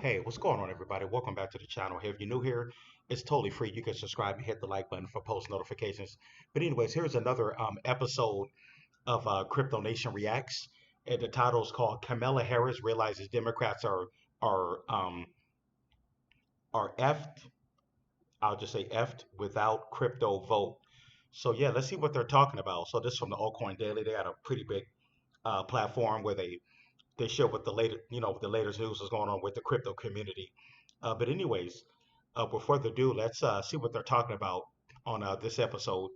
Hey, what's going on, everybody? Welcome back to the channel. Hey, if you're new here, it's totally free. You can subscribe and hit the like button for post notifications. But anyways, here's another episode of Crypto Nation Reacts. And the title is called "Kamala Harris Realizes Democrats are are effed." I'll just say effed without crypto vote. So yeah, let's see what they're talking about. So this is from the Altcoin Daily. They had a pretty big platform where they share what the latest, the latest news is going on with the crypto community. But anyways, with further ado, let's see what they're talking about on this episode.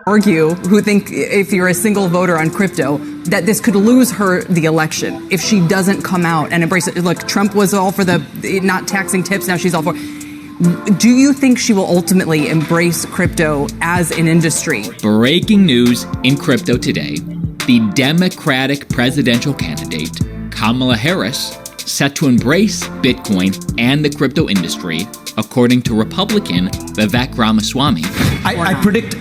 Argue who think if you're a single voter on crypto that this could lose her the election if she doesn't come out and embrace it. Look, Trump was all for the not taxing tips. Now she's all for. Do you think she will ultimately embrace crypto as an industry? Breaking news in crypto today. The Democratic presidential candidate, Kamala Harris, set to embrace Bitcoin and the crypto industry, according to Republican Vivek Ramaswamy. I predict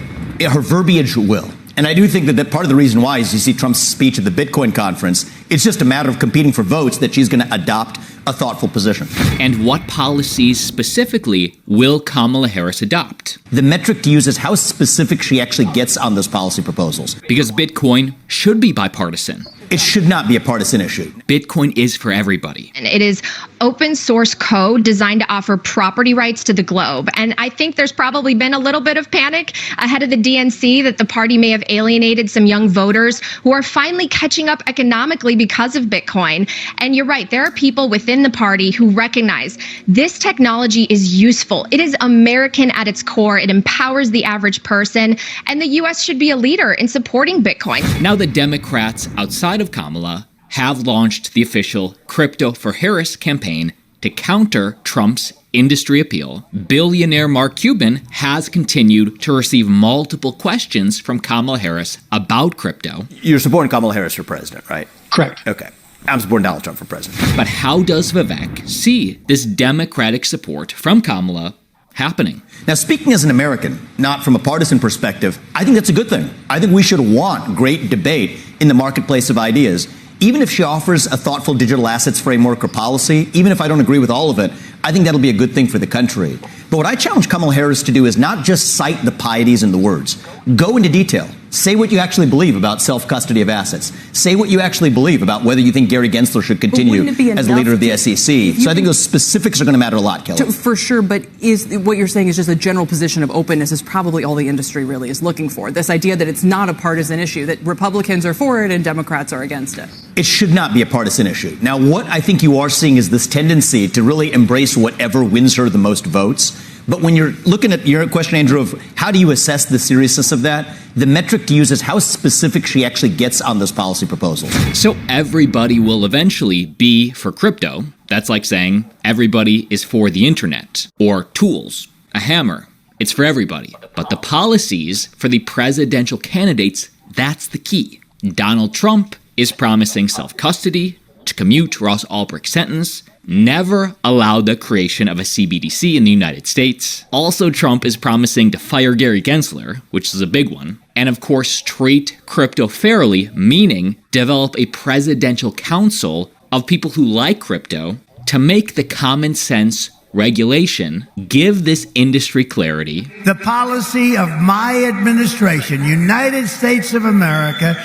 her verbiage will. And I do think that part of the reason why is you see Trump's speech at the Bitcoin conference. It's just a matter of competing for votes that she's going to adopt a thoughtful position. And what policies specifically will Kamala Harris adopt? The metric to use is how specific she actually gets on those policy proposals. Because Bitcoin should be bipartisan. It should not be a partisan issue. Bitcoin is for everybody. And it is open source code designed to offer property rights to the globe. And I think there's probably been a little bit of panic ahead of the DNC that the party may have alienated some young voters who are finally catching up economically because of Bitcoin. And you're right, there are people within the party who recognize this technology is useful. It is American at its core. It empowers the average person. And the U.S. should be a leader in supporting Bitcoin. Now the Democrats outside of Kamala have launched the official Crypto for Harris campaign to counter Trump's industry appeal. Billionaire Mark Cuban has continued to receive multiple questions from Kamala Harris about crypto. You're supporting Kamala Harris for president, right? Correct. Okay. I'm supporting Donald Trump for president. But how does Vivek see this Democratic support from Kamala happening? Now, speaking as an American, not from a partisan perspective, I think that's a good thing. I think we should want great debate in the marketplace of ideas. Even if she offers a thoughtful digital assets framework or policy, even if I don't agree with all of it, I think that'll be a good thing for the country. But what I challenge Kamala Harris to do is not just cite the pieties and the words. Go into detail. Say what you actually believe about self-custody of assets. Say what you actually believe about whether you think Gary Gensler should continue as the leader of the SEC. So I think those specifics are going to matter a lot, Kelly. For sure, but is what you're saying is just a general position of openness is probably all the industry really is looking for. This idea that it's not a partisan issue, that Republicans are for it and Democrats are against it. It should not be a partisan issue. Now, what I think you are seeing is this tendency to really embrace whatever wins her the most votes. But when you're looking at your question, Andrew, of how do you assess the seriousness of that, the metric to use is how specific she actually gets on those policy proposals. So everybody will eventually be for crypto. That's like saying everybody is for the internet or tools, a hammer. It's for everybody. But the policies for the presidential candidates, that's the key. Donald Trump is promising self-custody to commute Ross Ulbricht's sentence, never allowed the creation of a CBDC in the United States. Also, Trump is promising to fire Gary Gensler, which is a big one. And of course, treat crypto fairly, meaning develop a presidential council of people who like crypto to make the common sense regulation, give this industry clarity. The policy of my administration, United States of America,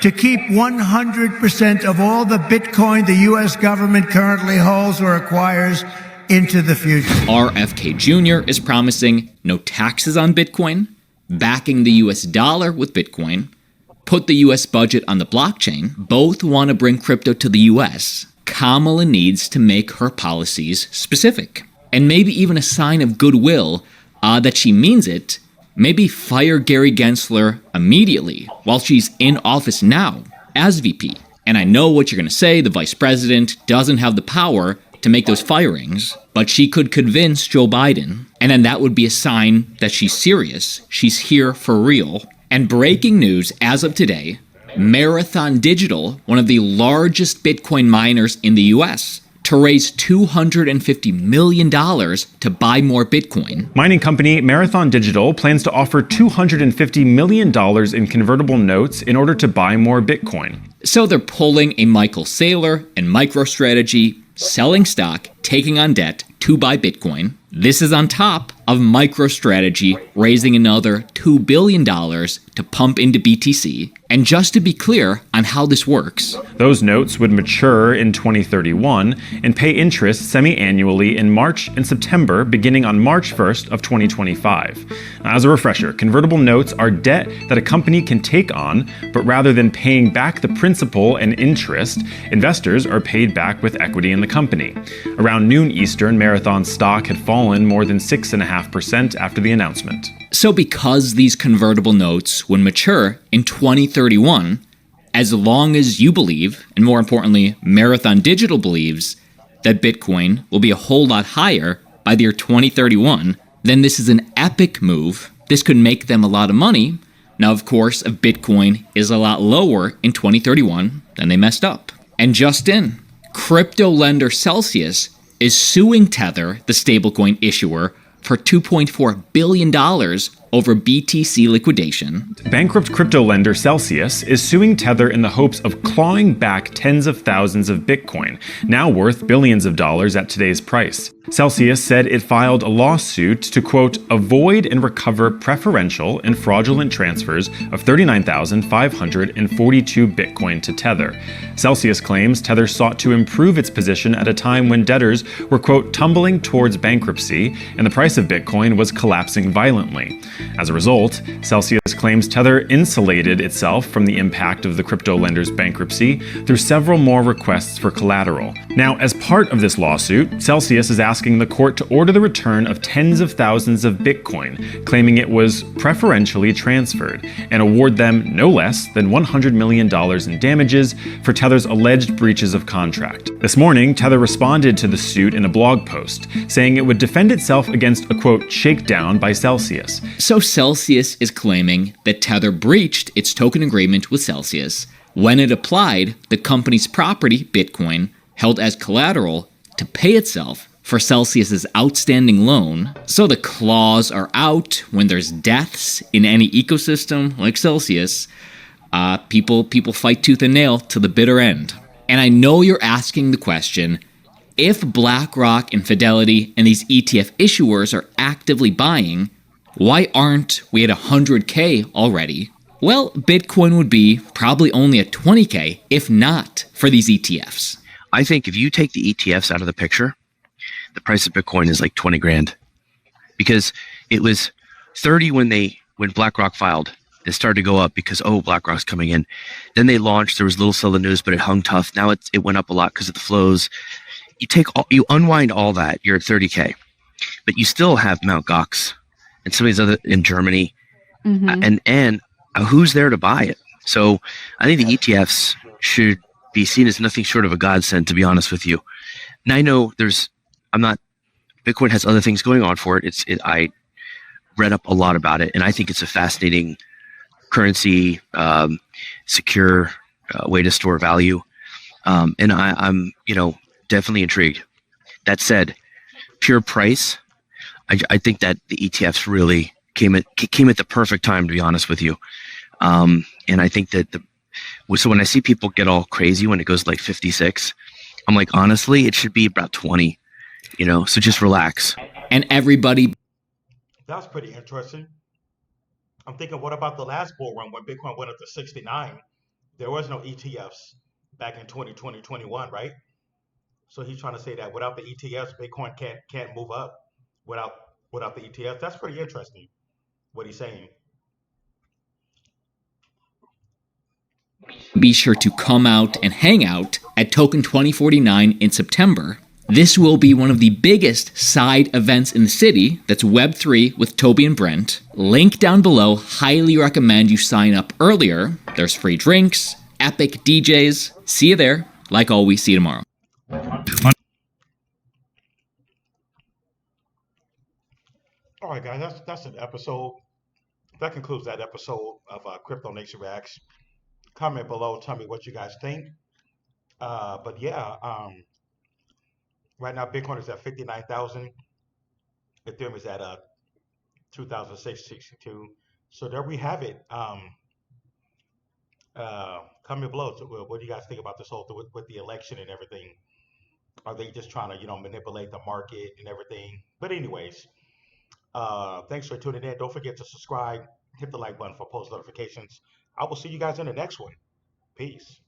to keep 100% of all the Bitcoin the U.S. government currently holds or acquires into the future. RFK Jr. is promising no taxes on Bitcoin, backing the U.S. dollar with Bitcoin, put the U.S. budget on the blockchain. Both want to bring crypto to the U.S. Kamala needs to make her policies specific, and maybe even a sign of goodwill that she means it. Maybe fire Gary Gensler immediately while she's in office now as VP. And I know what you're going to say, the vice president doesn't have the power to make those firings, but she could convince Joe Biden, and then that would be a sign that she's serious, she's here for real. And breaking news as of today, Marathon Digital, one of the largest Bitcoin miners in the US, to raise $250 million to buy more Bitcoin. Mining company Marathon Digital plans to offer $250 million in convertible notes in order to buy more Bitcoin. So they're pulling a Michael Saylor and MicroStrategy, selling stock, taking on debt to buy Bitcoin. This is on top of MicroStrategy raising another $2 billion to pump into BTC. And just to be clear on how this works, those notes would mature in 2031 and pay interest semi-annually in March and September, beginning on March 1st of 2025. Now, as a refresher, convertible notes are debt that a company can take on, but rather than paying back the principal and interest, investors are paid back with equity in the company. Around noon Eastern, Marathon stock had fallen more than 6.5% after the announcement. So because these convertible notes would mature in 2031, as long as you believe, and more importantly, Marathon Digital believes, that Bitcoin will be a whole lot higher by the year 2031, then this is an epic move. This could make them a lot of money. Now, of course, if Bitcoin is a lot lower in 2031, then they messed up. And just in, crypto lender Celsius is suing Tether, the stablecoin issuer, for $2.4 billion over BTC liquidation. Bankrupt crypto lender Celsius is suing Tether in the hopes of clawing back tens of thousands of Bitcoin, now worth billions of dollars at today's price. Celsius said it filed a lawsuit to, quote, avoid and recover preferential and fraudulent transfers of 39,542 Bitcoin to Tether. Celsius claims Tether sought to improve its position at a time when debtors were, quote, tumbling towards bankruptcy and the price of Bitcoin was collapsing violently. As a result, Celsius claims Tether insulated itself from the impact of the crypto lender's bankruptcy through several more requests for collateral. Now, as part of this lawsuit, Celsius is asking the court to order the return of tens of thousands of Bitcoin, claiming it was preferentially transferred, and award them no less than $100 million in damages for Tether's alleged breaches of contract. This morning, Tether responded to the suit in a blog post, saying it would defend itself against a, quote, shakedown by Celsius. So Celsius is claiming that Tether breached its token agreement with Celsius when it applied the company's property, Bitcoin, held as collateral to pay itself for Celsius's outstanding loan. So the claws are out when there's deaths in any ecosystem like Celsius. People fight tooth and nail to the bitter end. And I know you're asking the question, if BlackRock and Fidelity and these ETF issuers are actively buying, why aren't we at 100K already? Well, Bitcoin would be probably only at 20K, if not for these ETFs. I think if you take the ETFs out of the picture, the price of Bitcoin is like 20 grand, because it was 30 when BlackRock filed. It started to go up because, BlackRock's coming in. Then they launched. There was a little sell of news, but it hung tough. Now it went up a lot because of the flows. You unwind all that, you're at 30K, but you still have Mt. Gox and some of these other in Germany, and who's there to buy it? So I think the ETFs should be seen as nothing short of a godsend, to be honest with you. And I know Bitcoin has other things going on for it. I read up a lot about it, and I think it's a fascinating currency, secure way to store value. And I'm definitely intrigued. That said, pure price, I think that the ETFs really came at the perfect time, to be honest with you. And I think that so when I see people get all crazy when it goes like 56, I'm like, honestly, it should be about 20, so just relax. And everybody. That's pretty interesting. I'm thinking, what about the last bull run when Bitcoin went up to 69? There was no ETFs back in 2020, 21, right? So he's trying to say that without the ETFs, Bitcoin can't move up without the ETFs. That's pretty interesting, what he's saying. Be sure to come out and hang out at Token 2049 in September. This will be one of the biggest side events in the city. That's Web3 with Toby and Brent. Link down below. Highly recommend you sign up earlier. There's free drinks, epic DJs. See you there. Like always, see you tomorrow. All right, guys, that's an episode. That concludes that episode of Crypto Nation Reacts. Comment below, tell me what you guys think. But yeah, Right now, Bitcoin is at 59,000. Ethereum is at 2,662. So there we have it. Comment below. So, what do you guys think about this whole with the election and everything? Are they just trying to, manipulate the market and everything? But anyways, thanks for tuning in. Don't forget to subscribe, hit the like button for post notifications. I will see you guys in the next one. Peace.